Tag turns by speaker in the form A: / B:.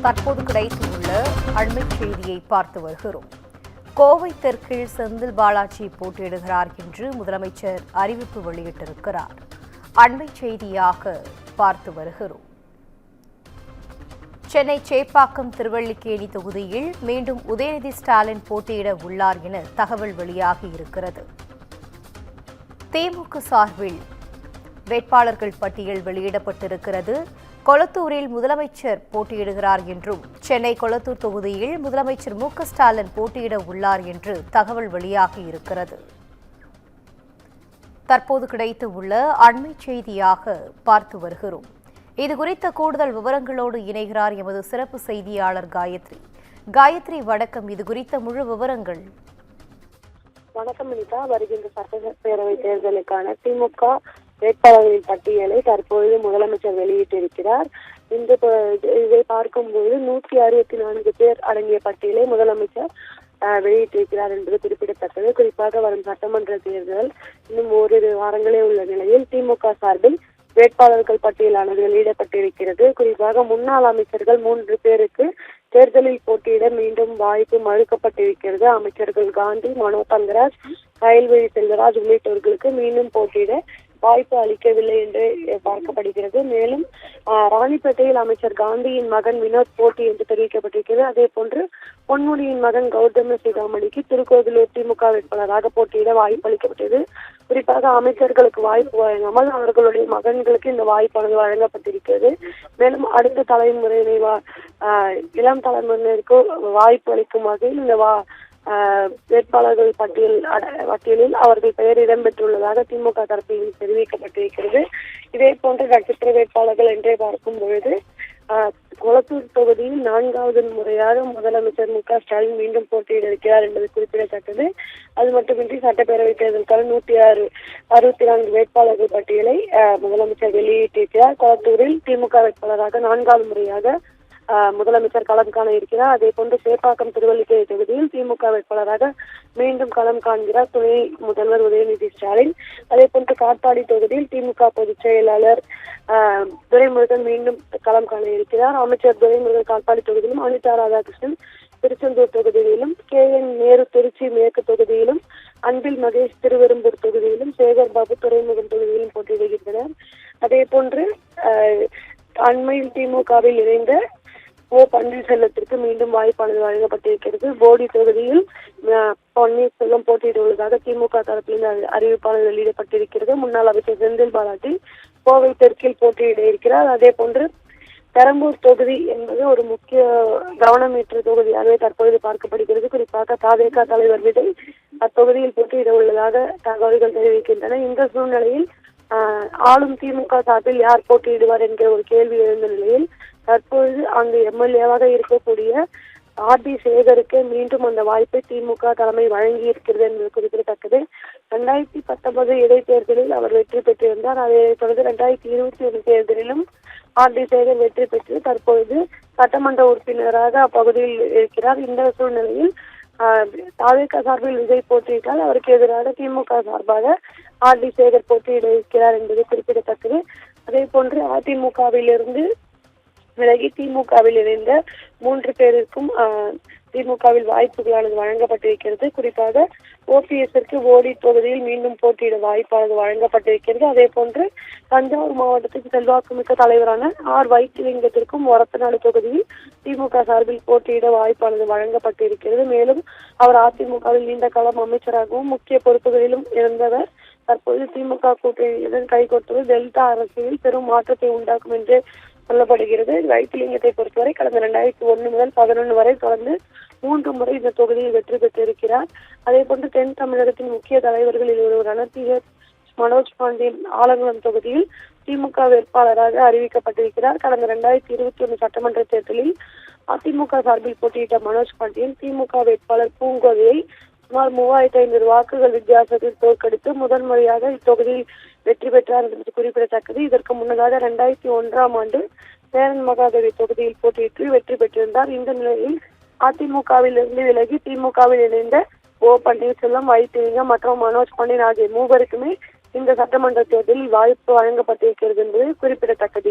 A: தற்போது கிடைத்துள்ள அண்மை செய்தியை பார்த்து வருகிறோம். கோவை தெற்கில் செந்தில் பாலாஜி போட்டியிடுகிறார் என்று முதலமைச்சர் அறிவிப்பு வெளியிட்டிருக்கிறார். அண்மை செய்தியாக பார்த்து வருகிறோம். சென்னை சேப்பாக்கம் திருவல்லிக்கேணி தொகுதியில் மீண்டும் உதயநிதி ஸ்டாலின் போட்டியிட உள்ளார் என தகவல் வெளியாகி இருக்கிறது. திமுக சார்பில் வேட்பாளர்கள் பட்டியல் வெளியிடப்பட்டிருக்கிறது. கொளத்தூரில் முதலமைச்சர் போட்டியிடுகிறார் என்றும் சென்னை கொளத்தூர் தொகுதியில் முதலமைச்சர் மு.க.ஸ்டாலின் போட்டியிட உள்ளார் என்று தகவல் வெளியாகி இருக்கிறது. தற்போது கிடைத்துள்ள அண்மை செய்தியாக பார்த்து வருகிறோம். இதுகுறித்த கூடுதல் விவரங்களோடு இணைகிறார் எமது சிறப்பு செய்தியாளர் காயத்ரி. காயத்ரி, வணக்கம். இதுகுறித்த முழு விவரங்கள்.
B: வணக்கம் அனிதா. வருகின்ற சட்டப்பேரவை தேர்தலுக்கான திமுக வேட்பாளர்களின் பட்டியலை தற்பொழுது முதலமைச்சர் வெளியிட்டிருக்கிறார். இதை பார்க்கும்போது 164 பேர் அடங்கிய பட்டியலை முதலமைச்சர் வெளியிட்டிருக்கிறார் என்பது குறிப்பிடத்தக்கது. குறிப்பாக வரும் சட்டமன்ற தேர்தல் இன்னும் ஓரிரு வாரங்களே உள்ள நிலையில் திமுக சார்பில் வேட்பாளர்கள் பட்டியலானது வெளியிடப்பட்டிருக்கிறது. குறிப்பாக முன்னாள் அமைச்சர்கள் 3 பேருக்கு தேர்தலில் போட்டியிட மீண்டும் வாய்ப்பு மறுக்கப்பட்டிருக்கிறது. அமைச்சர்கள் காந்தி, மனோ தங்கராஜ், கயல்விழி செல்வராஜ் உள்ளிட்டவர்களுக்கு மீண்டும் போட்டியிட வாய்ப்பு அளிக்கவில்லை என்று பார்க்கப்படுகிறது. மேலும் ராணிப்பேட்டையில் அமைச்சர் காந்தியின் மகன் வினோத் போட்டி என்று தெரிவிக்கப்பட்டிருக்கிறது. அதே போன்று பொன்முடியின் மகன் கௌதம சிகாமணிக்கு திருக்கோவிலூர் திமுக வேட்பாளராக போட்டியிட வாய்ப்பு அளிக்கப்பட்டது. குறிப்பாக அமைச்சர்களுக்கு வாய்ப்பு வழங்காமல் அவர்களுடைய மகன்களுக்கு இந்த வாய்ப்பானது வழங்கப்பட்டிருக்கிறது. மேலும் அடுத்த தலைமுறையினை இளம் தலைமுறையினருக்கு வாய்ப்பு அளிக்கும் வகையில் இந்த வேட்பாளர்கள் பட்டியலில் அவர்கள் பெயர் இடம்பெற்றுள்ளதாக திமுக தரப்பில் தெரிவிக்கப்பட்டிருக்கிறது. இதே போன்ற நட்சத்திர வேட்பாளர்கள் என்றே பார்க்கும் பொழுது கொளத்தூர் தொகுதியில் 4வது முறையாக முதலமைச்சர் மு.க.ஸ்டாலின் மீண்டும் போட்டியிட இருக்கிறார் என்பது குறிப்பிடத்தக்கது. அது மட்டுமின்றி சட்டப்பேரவை தேர்தலுக்கான 164 வேட்பாளர்கள் பட்டியலை முதலமைச்சர் வெளியிட்டிருக்கிறார். கொளத்தூரில் திமுக வேட்பாளராக 4வது முறையாக முதலமைச்சர் களம் காண இருக்கிறார். அதே போன்று சேப்பாக்கம் திருவல்லிக்கேணி தொகுதியில் திமுக வேட்பாளராக மீண்டும் களம் காண்கிறார் துணை முதல்வர் உதயநிதி ஸ்டாலின். அதே போன்று காட்பாடி தொகுதியில் திமுக பொதுச் செயலாளர் துரைமுருகன் மீண்டும் களம் காண இருக்கிறார். அமைச்சர் துரைமுருகன் காட்பாடி தொகுதியிலும், அனிதா ராதாகிருஷ்ணன் திருச்செந்தூர் தொகுதியிலும், கே.என். நேரு திருச்சி மேற்கு தொகுதியிலும், அன்பில் மகேஷ் திருவெரும்பூர் தொகுதியிலும், சேகர் பாபு துறைமுகம் தொகுதியிலும் போட்டியிடுகின்றனர். அதே போன்று அண்மையில் திமுகவில் இணைந்த பன்னீர்செல்வத்திற்கு மீண்டும் வாய்ப்பானது வழங்கப்பட்டிருக்கிறது. போடி தொகுதியில் பன்னீர்செல்வம் போட்டியிட்டுள்ளதாக திமுக தரப்பில் அறிவிப்பானது வெளியிடப்பட்டிருக்கிறது. முன்னாள் அமைச்சர் செந்தில் பாலாஜி கோவை தெற்கில் போட்டியிட இருக்கிறார். அதே போன்று பெரம்பூர் தொகுதி என்பது ஒரு முக்கிய கவனமேற்ற தொகுதியாகவே தற்பொழுது பார்க்கப்படுகிறது. குறிப்பாக தாவேகா தலைவர் விஜய் அத்தொகுதியில் போட்டியிட உள்ளதாக தகவல்கள் தெரிவிக்கின்றன. இந்த சூழ்நிலையில் ஆளும் திமுக சார்பில் யார் போட்டியிடுவார் என்கிற ஒரு கேள்வி எழுந்த நிலையில் தற்பொழுது அங்கு எம்எல்ஏவாக இருக்கக்கூடிய ஆர்.டி. சேகருக்கு மீண்டும் அந்த வாய்ப்பை திமுக தலைமை வழங்கி இருக்கிறது என்பது குறிப்பிடத்தக்கது. 2019 இடைத்தேர்தலில் அவர் வெற்றி பெற்றிருந்தார். அதைத் தொடர்ந்து 2021 தேர்தலிலும் ஆர்.டி. சேகர் வெற்றி பெற்று தற்பொழுது சட்டமன்ற உறுப்பினராக அப்பகுதியில் இருக்கிறார். இந்த சூழ்நிலையில் தாவேகா சார்பில் விஜய் போட்டியிட்டால் அவருக்கு எதிராக திமுக சார்பாக ஆர்.டி. சேகர் போட்டியிட இருக்கிறார் என்பது குறிப்பிடத்தக்கது. அதே போன்று அதிமுகவிலிருந்து விலகி திமுகவில் இணைந்த 3 பேருக்கும் திமுகவில் வாய்ப்புகளானது வழங்கப்பட்டிருக்கிறது. குறிப்பாக ஓபிஎஸ்ற்கு போடி தொகுதியில் மீண்டும் போட்டியிட வாய்ப்பானது வழங்கப்பட்டிருக்கிறது. அதே போன்று தஞ்சாவூர் மாவட்டத்துக்கு செல்வாக்குமிக்க தலைவரான ஆர். வைத்திலிங்கத்திற்கும் ஒரத்தநாடு தொகுதியில் திமுக சார்பில் போட்டியிட வாய்ப்பானது வழங்கப்பட்டிருக்கிறது. மேலும் அவர் அதிமுகவில் நீண்ட காலம் அமைச்சராகவும் முக்கிய பொறுப்புகளிலும் இருந்தவர். தற்போது திமுக கூட்டணியுடன் கைகோர்த்தது டெல்டா அரசியல் பெரும் மாற்றத்தை உண்டாக்கும் என்று சொல்லப்படுகிறது. வைத்திலிங்கத்தை பொறுத்தவரை கடந்த 2001 முதல் 2011 வரை தொடர்ந்து 3 முறை இந்த தொகுதியில் வெற்றி பெற்றிருக்கிறார். அதே போன்று தென் தமிழகத்தின் முக்கிய தலைவர்களில் ஒருவரான மனோஜ் பாண்டியன் ஆலங்குளம் தொகுதியில் திமுக வேட்பாளராக அறிவிக்கப்பட்டிருக்கிறார். கடந்த 2021 சட்டமன்ற தேர்தலில் அதிமுக சார்பில் போட்டியிட்ட மனோஜ் பாண்டியன் திமுக வேட்பாளர் பூங்கோதையை சுமார் 3500 வாக்குகள் வித்தியாசத்தில் தோற்கடித்து முதல் முறையாக இத்தொகுதியில் வெற்றி பெற்றார் என்பது குறிப்பிடத்தக்கது. இதற்கு முன்னதாக 2001ஆம் ஆண்டு சேரன் மகாதேவி தொகுதியில் போட்டியிட்டு வெற்றி பெற்றிருந்தார். இந்த நிலையில் அதிமுகவில் இருந்து விலகி திமுகவில் இணைந்த பன்னீர்செல்வம், வைத்திலிங்கம் மற்றும் மனோஜ் பாண்டியன் ஆகிய 3 இந்த சட்டமன்ற தேர்தலில் வாய்ப்பு வழங்கப்பட்டிருக்கிறது என்பது குறிப்பிடத்தக்கது.